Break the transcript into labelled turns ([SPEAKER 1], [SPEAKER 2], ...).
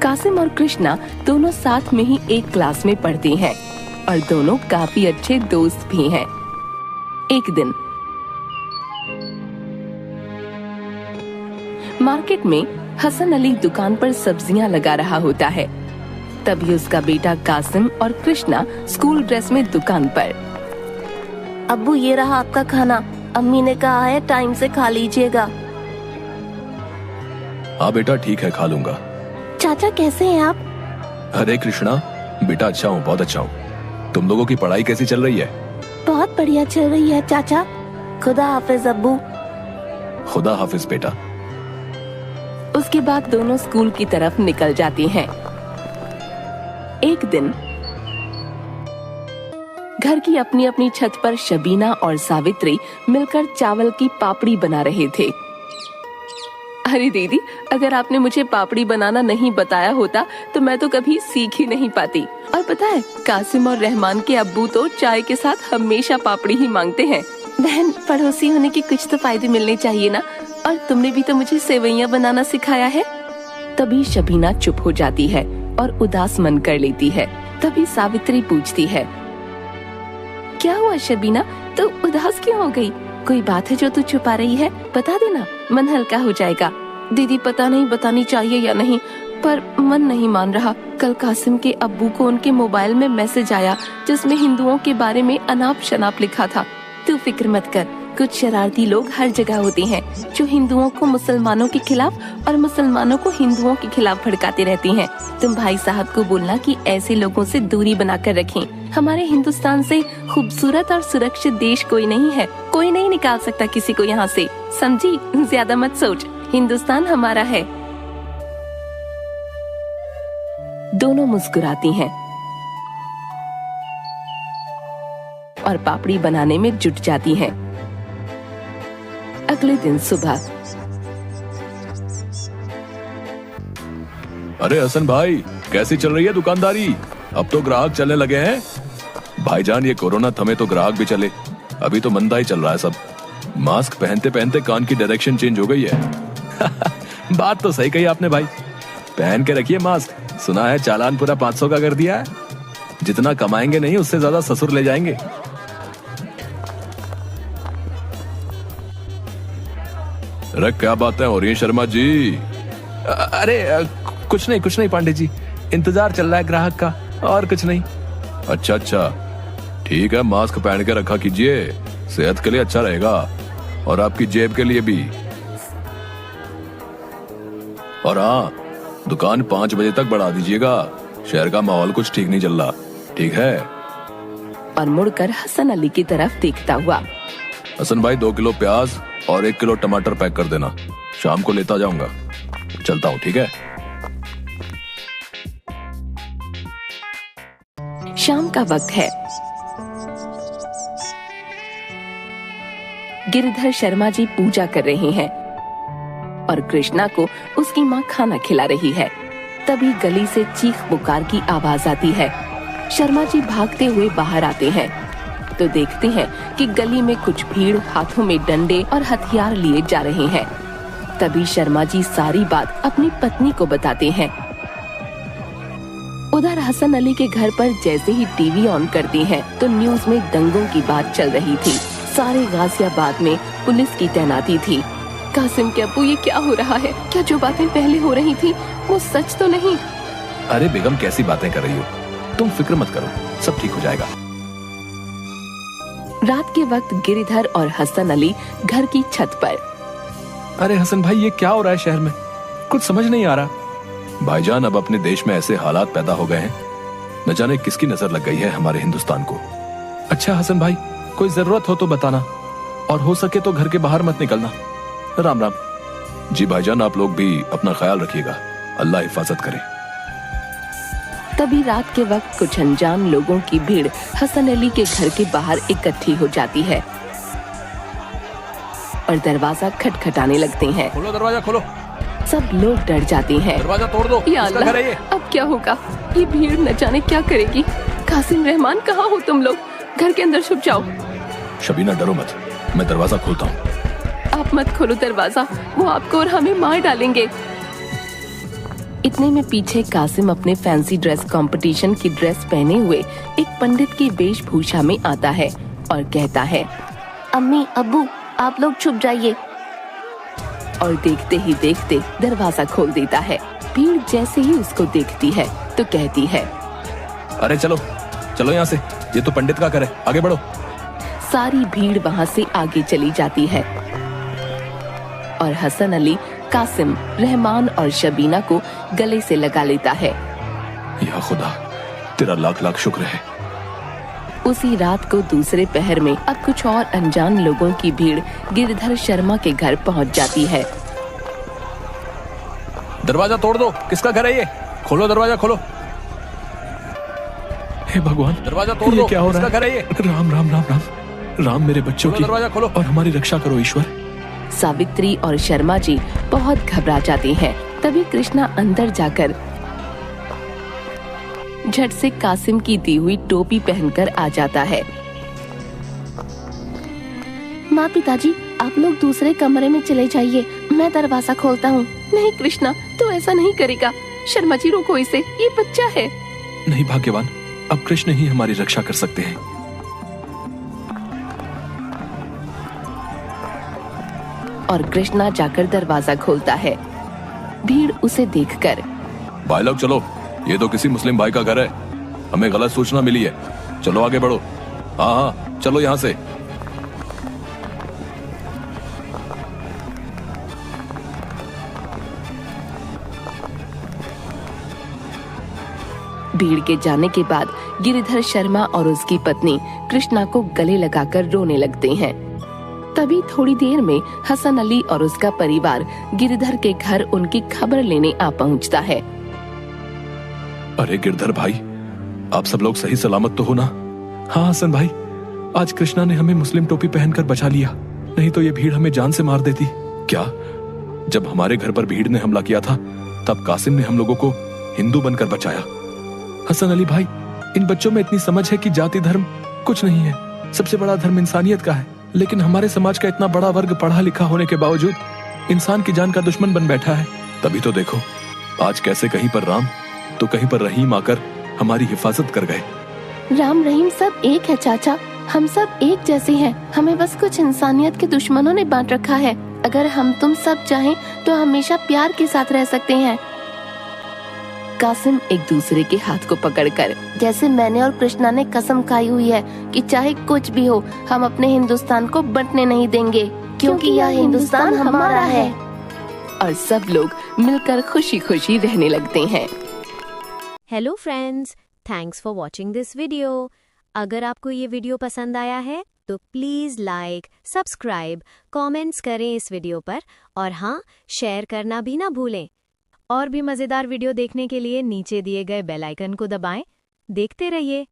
[SPEAKER 1] कासिम और कृष्णा दोनों साथ में ही एक क्लास में पढ़ते हैं और दोनों काफी अच्छे दोस्त भी हैं। एक दिन मार्केट में हसन अली दुकान पर सब्जियां लगा रहा होता है। तभी उसका बेटा कासिम और कृष्णा स्कूल ड्रेस में दुकान पर।
[SPEAKER 2] अब्बू, ये रहा आपका खाना। अम्मी ने कहा है टाइम से खा लीजिएगा।
[SPEAKER 3] हाँ बेटा, ठीक है, खा लूंगा।
[SPEAKER 2] चाचा कैसे हैं आप?
[SPEAKER 3] अरे कृष्णा बेटा, अच्छा हूँ, बहुत अच्छा हूँ। तुम लोगों की पढ़ाई कैसी चल रही है?
[SPEAKER 2] बहुत बढ़िया चल रही है चाचा। खुदा हाफिज अब्बू।
[SPEAKER 3] खुदा हाफिज बेटा।
[SPEAKER 1] उसके बाद दोनों स्कूल की तरफ निकल जाते हैं। एक दिन घर की अपनी अपनी छत पर शबीना और सावित्री मिलकर चावल की पापड़ी बना रहे थे। अरे दीदी, अगर आपने मुझे पापड़ी बनाना नहीं बताया होता तो मैं तो कभी सीख ही नहीं पाती। और पता है, कासिम और रहमान के अब्बू तो चाय के साथ हमेशा पापड़ी ही मांगते हैं। बहन, पड़ोसी होने के कुछ तो फायदे मिलने चाहिए ना। और तुमने भी तो मुझे सेवइयां बनाना सिखाया है। तभी शबीना चुप हो जाती है और उदास मन कर लेती है। तभी सावित्री पूछती है, क्या हुआ शबीना, तू उदास क्यों हो गई? कोई बात है जो तू छुपा रही है? बता देना, मन हल्का हो जाएगा। दीदी, पता नहीं बतानी चाहिए या नहीं, पर मन नहीं मान रहा। कल कासिम के अब्बू को उनके मोबाइल में मैसेज आया जिसमें हिंदुओं के बारे में अनाप शनाप लिखा था। तू फिक्र मत कर, कुछ शरारती लोग हर जगह होते हैं जो हिंदुओं को मुसलमानों के खिलाफ और मुसलमानों को हिंदुओं के खिलाफ भड़काते रहते हैं। तुम भाई साहब को बोलना कि ऐसे लोगों से दूरी बनाकर रखें। हमारे हिंदुस्तान से खूबसूरत और सुरक्षित देश कोई नहीं है। कोई नहीं निकाल सकता किसी को यहाँ से, समझी? ज्यादा मत सोच, हिंदुस्तान हमारा है। दोनों मुस्कुराती हैं और पापड़ी बनाने में जुट जाती हैं। अगले दिन सुबह।
[SPEAKER 3] अरे हसन भाई, कैसी चल रही है दुकानदारी? अब तो ग्राहक चलने लगे हैं। भाईजान, ये कोरोना थमे तो ग्राहक भी चले। अभी तो मंदा ही चल रहा है सब। मास्क पहनते पहनते कान की डायरेक्शन चेंज हो गई है। बात तो सही कही आपने भाई, पहन के रखिए मास्क। सुना है चालान पूरा 500 का कर दिया है। जितना कमाएंगे नहीं, उससे ज्यादा ससुर ले जाएंगे। अरे क्या बातें हो रही है शर्मा जी?
[SPEAKER 4] अरे कुछ नहीं पांडे जी, इंतजार चल रहा है ग्राहक का, और कुछ नहीं।
[SPEAKER 3] अच्छा, ठीक है, मास्क पहन के रखा कीजिए, सेहत के लिए अच्छा रहेगा और आपकी जेब के लिए भी। और हाँ, दुकान 5 बजे तक बढ़ा दीजिएगा। शहर का माहौल कुछ ठीक नहीं चल रहा, ठीक है?
[SPEAKER 1] और मुड़कर हसन अली की तरफ देखता हुआ,
[SPEAKER 3] हसन भाई 2 किलो प्याज और 1 किलो टमाटर पैक कर देना। शाम को लेता जाऊंगा। चलता हूँ, ठीक है?
[SPEAKER 1] शाम का वक्त है। गिरिधर शर्मा जी पूजा कर रहे हैं और कृष्णा को उसकी माँ खाना खिला रही है। तभी गली से चीख पुकार की आवाज आती है। शर्मा जी भागते हुए बाहर आते हैं तो देखते हैं कि गली में कुछ भीड़ हाथों में डंडे और हथियार लिए जा रहे हैं। तभी शर्मा जी सारी बात अपनी पत्नी को बताते हैं। उधर हसन अली के घर पर जैसे ही टीवी ऑन करते हैं तो न्यूज में दंगों की बात चल रही थी। सारे गाजियाबाद में पुलिस की तैनाती थी। कासिम के अब्बू, ये क्या हो रहा है? क्या जो बातें पहले हो रही थी वो सच तो नहीं?
[SPEAKER 3] अरे बेगम, कैसी बातें कर रही हो? तुम फिक्र मत करो, सब ठीक हो जाएगा।
[SPEAKER 1] रात के वक्त गिरिधर और हसन अली घर की छत पर।
[SPEAKER 4] अरे हसन भाई, ये क्या हो रहा है शहर में? कुछ समझ नहीं आ रहा।
[SPEAKER 3] भाईजान, अब अपने देश में ऐसे हालात पैदा हो गए हैं, न जाने किसकी नजर लग गई है हमारे हिंदुस्तान को।
[SPEAKER 4] अच्छा हसन भाई, कोई जरूरत हो तो बताना, और हो सके तो घर के बाहर मत निकलना। राम राम।
[SPEAKER 3] जी भाईजान, आप लोग भी अपना ख्याल रखिएगा। अल्लाह हिफाजत करे।
[SPEAKER 1] तभी रात के वक्त कुछ अनजान लोगों की भीड़ हसन अली के घर के बाहर इकट्ठी हो जाती है और दरवाजा खटखटाने लगते हैं।
[SPEAKER 4] खोलो दरवाजा, खोलो।
[SPEAKER 1] सब लोग डर जाते हैं।
[SPEAKER 4] दरवाजा तोड़ दो।
[SPEAKER 1] या अल्लाह, अब क्या होगा? ये भीड़ न जाने क्या करेगी। कासिम, रहमान, कहाँ हो तुम लोग? घर के अंदर छुप जाओ।
[SPEAKER 3] शबीना, डरो मत, मैं दरवाजा खोलता हूँ।
[SPEAKER 1] आप मत खोलो दरवाजा, वो आपको और हमें मार डालेंगे। इतने में पीछे कासिम अपने फैंसी ड्रेस कंपटीशन की ड्रेस पहने हुए एक पंडित की वेशभूषा में आता है और कहता है,
[SPEAKER 2] अम्मी अब्बू आप लोग छुप जाइए।
[SPEAKER 1] और देखते ही देखते दरवाजा खोल देता है। भीड़ जैसे ही उसको देखती है तो कहती है,
[SPEAKER 4] अरे चलो चलो यहाँ से, ये तो पंडित का घर है, आगे बढ़ो।
[SPEAKER 1] सारी भीड़ वहाँ से आगे चली जाती है और हसन अली, कासिम, रहमान और शबीना को गले से लगा लेता है।
[SPEAKER 3] या खुदा, तेरा लाख लाख शुक्र है।
[SPEAKER 1] उसी रात को दूसरे पहर में अब कुछ और अनजान लोगों की भीड़ गिरधर शर्मा के घर पहुंच जाती है।
[SPEAKER 4] दरवाजा तोड़ दो, किसका घर है ये? खोलो दरवाजा, खोलो। हे भगवान,
[SPEAKER 3] दरवाजा तोड़
[SPEAKER 4] ये
[SPEAKER 3] दो,
[SPEAKER 4] क्या हो रहा
[SPEAKER 3] किसका घर है
[SPEAKER 4] है?
[SPEAKER 3] ये?
[SPEAKER 4] राम राम राम राम राम, मेरे बच्चों
[SPEAKER 3] खोलो
[SPEAKER 4] की
[SPEAKER 3] दरवाजा, खोलो।
[SPEAKER 4] और हमारी रक्षा करो ईश्वर।
[SPEAKER 1] सावित्री और शर्मा जी बहुत घबरा जाती हैं। तभी कृष्णा अंदर जाकर झट से कासिम की दी हुई टोपी पहनकर आ जाता है।
[SPEAKER 2] माँ पिताजी आप लोग दूसरे कमरे में चले जाइए, मैं दरवाजा खोलता हूँ।
[SPEAKER 1] नहीं कृष्णा, तू ऐसा नहीं करेगा। शर्मा जी रोको इसे, ये बच्चा है।
[SPEAKER 4] नहीं भाग्यवान, अब कृष्ण ही हमारी रक्षा कर सकते हैं।
[SPEAKER 1] और कृष्णा जाकर दरवाजा खोलता है। भीड़ उसे देखकर,
[SPEAKER 3] भाई लोग चलो, ये तो किसी मुस्लिम भाई का घर है, हमें गलत सूचना मिली है, चलो आगे बढ़ो। हाँ हाँ चलो यहाँ से।
[SPEAKER 1] भीड़ के जाने के बाद गिरिधर शर्मा और उसकी पत्नी कृष्णा को गले लगाकर रोने लगते हैं। तभी थोड़ी देर में हसन अली और उसका परिवार गिरिधर के घर उनकी खबर लेने आ पहुंचता है।
[SPEAKER 3] अरे गिरधर भाई, आप सब लोग सही सलामत तो हो ना?
[SPEAKER 4] हाँ हसन भाई, आज कृष्णा ने हमें मुस्लिम टोपी पहनकर बचा लिया, नहीं तो ये भीड़ हमें जान से मार देती।
[SPEAKER 3] क्या? जब हमारे घर पर भीड़ ने हमला किया था तब कासिम ने हम लोगों को हिंदू बनकर बचाया।
[SPEAKER 4] हसन अली भाई, इन बच्चों में इतनी समझ है कि जाति धर्म कुछ नहीं है, सबसे बड़ा धर्म इंसानियत का है। लेकिन हमारे समाज का इतना बड़ा वर्ग पढ़ा लिखा होने के बावजूद इंसान की जान का दुश्मन बन बैठा है।
[SPEAKER 3] तभी तो देखो, आज कैसे कहीं पर राम तो कहीं पर रहीम आकर हमारी हिफाजत कर गए।
[SPEAKER 2] राम रहीम सब एक है चाचा, हम सब एक जैसे हैं। हमें बस कुछ इंसानियत के दुश्मनों ने बांट रखा है। अगर हम तुम सब चाहें तो हमेशा प्यार के साथ रह सकते हैं।
[SPEAKER 1] कासिम एक दूसरे के हाथ को पकड़कर,
[SPEAKER 2] जैसे मैंने और कृष्णा ने कसम खाई हुई है कि चाहे कुछ भी हो हम अपने हिंदुस्तान को बंटने नहीं देंगे, क्योंकि यह हिंदुस्तान हमारा है।
[SPEAKER 1] और सब लोग मिलकर खुशी खुशी रहने लगते हैं।
[SPEAKER 5] Hello friends, thanks for watching this video. अगर आपको ये वीडियो पसंद आया है तो प्लीज़ लाइक, सब्सक्राइब, कमेंट्स करें इस वीडियो पर, और हाँ, शेयर करना भी ना भूलें। और भी मज़ेदार वीडियो देखने के लिए नीचे दिए गए बेल आइकन को दबाएं। देखते रहिए।